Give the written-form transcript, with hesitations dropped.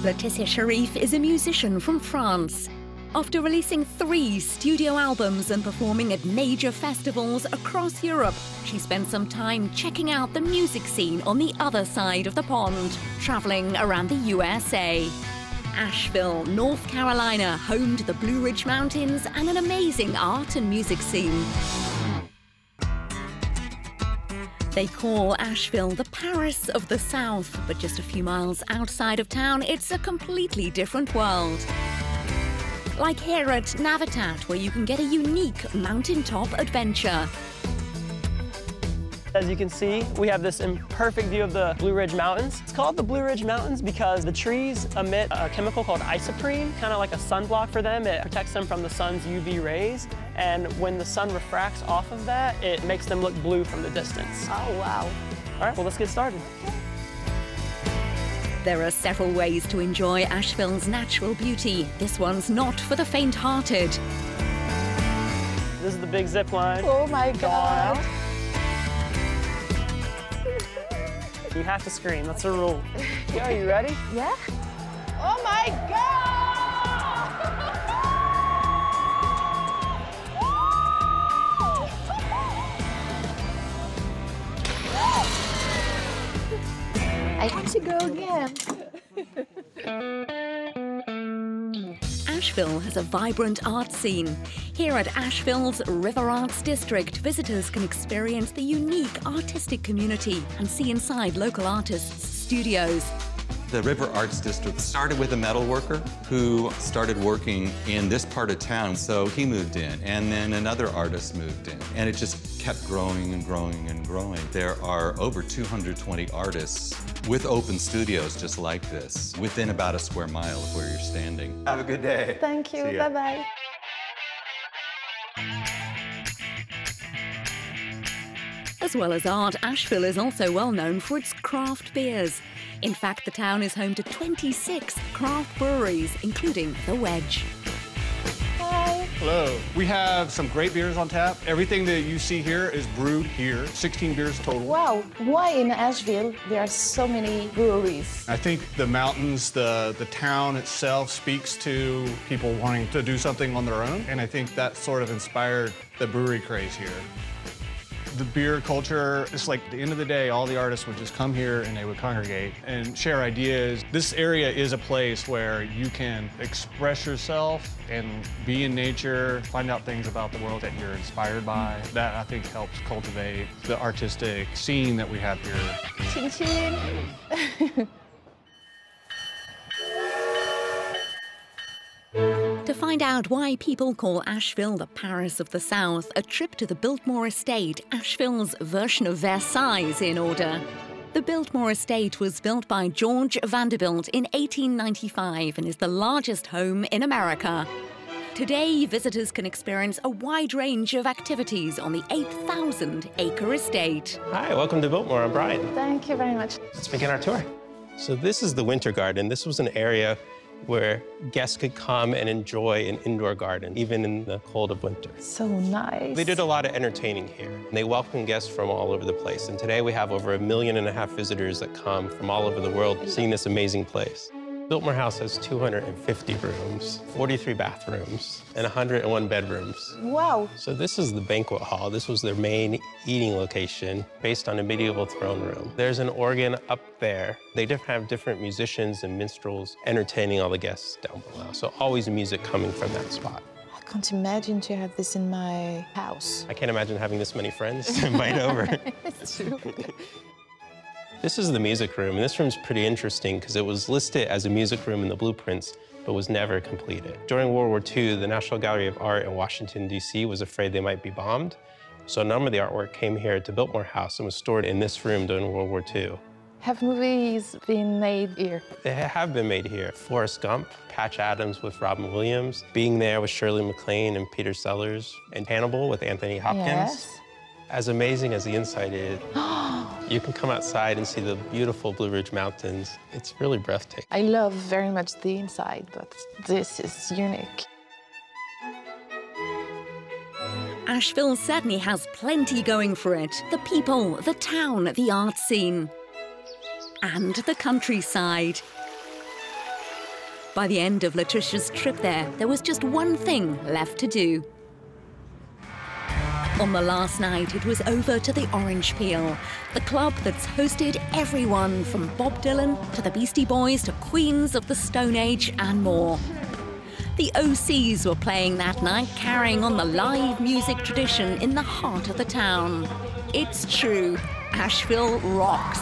Laetitia Sheriff is a musician from France. After releasing 3 studio albums and performing at major festivals across Europe, she spent some time checking out the music scene on the other side of the pond, traveling around the USA. Asheville, North Carolina, home to the Blue Ridge Mountains and an amazing art and music scene. They call Asheville the Paris of the South, but just a few miles outside of town, it's a completely different world. Like here at Navitat, where you can get a unique mountaintop adventure. As you can see, we have this perfect view of the Blue Ridge Mountains. It's called the Blue Ridge Mountains because the trees emit a chemical called isoprene, kind of like a sunblock for them. It protects them from the sun's UV rays, and when the sun refracts off of that, it makes them look blue from the distance. Oh, wow. All right, well, let's get started. There are several ways to enjoy Asheville's natural beauty. This one's not for the faint-hearted. This is the big zip line. Oh my God. You have to scream, that's a rule. Yeah, are you ready? Yeah. Oh my God! I have to go again. Asheville has a vibrant art scene. Here at Asheville's River Arts District, visitors can experience the unique artistic community and see inside local artists' studios. The River Arts District started with a metal worker who started working in this part of town, so he moved in, and then another artist moved in, and it just kept growing and growing and growing. There are over 220 artists with open studios just like this, within about a square mile of where you're standing. Have a good day. Thank you, bye-bye. As well as art, Asheville is also well known for its craft beers. In fact, the town is home to 26 craft breweries, including The Wedge. Hi. Hello. We have some great beers on tap. Everything that you see here is brewed here. 16 beers total. Wow, why in Asheville there are so many breweries? I think the mountains, the town itself speaks to people wanting to do something on their own, and I think that sort of inspired the brewery craze here. The beer culture, it's like at the end of the day, all the artists would just come here and they would congregate and share ideas. This area is a place where you can express yourself and be in nature, find out things about the world that you're inspired by. That, I think, helps cultivate the artistic scene that we have here. Chin chin. To find out why people call Asheville the Paris of the South, a trip to the Biltmore Estate, Asheville's version of Versailles, is in order. The Biltmore Estate was built by George Vanderbilt in 1895 and is the largest home in America. Today, visitors can experience a wide range of activities on the 8,000-acre estate. Hi, welcome to Biltmore. I'm Brian. Thank you very much. Let's begin our tour. So this is the Winter Garden. This was an area where guests could come and enjoy an indoor garden, even in the cold of winter. So nice. They did a lot of entertaining here. They welcome guests from all over the place. And today we have over 1.5 million visitors that come from all over the world seeing this amazing place. Biltmore House has 250 rooms, 43 bathrooms, and 101 bedrooms. Wow. So this is the banquet hall. This was their main eating location based on a medieval throne room. There's an organ up there. They have different musicians and minstrels entertaining all the guests down below. So always music coming from that spot. I can't imagine to have this in my house. I can't imagine having this many friends to invite over. It's true. This is the music room, and this room's pretty interesting because it was listed as a music room in the blueprints, but was never completed. During World War II, the National Gallery of Art in Washington, D.C. was afraid they might be bombed, so a number of the artwork came here to Biltmore House and was stored in this room during World War II. Have movies been made here? They have been made here. Forrest Gump, Patch Adams with Robin Williams, Being There with Shirley MacLaine and Peter Sellers, and Hannibal with Anthony Hopkins. Yes. As amazing as the inside is, you can come outside and see the beautiful Blue Ridge Mountains. It's really breathtaking. I love very much the inside, but this is unique. Asheville certainly has plenty going for it. The people, the town, the art scene, and the countryside. By the end of Laetitia's trip there was just one thing left to do. On the last night, it was over to the Orange Peel, the club that's hosted everyone from Bob Dylan to the Beastie Boys to Queens of the Stone Age and more. The OCs were playing that night, carrying on the live music tradition in the heart of the town. It's true, Asheville rocks.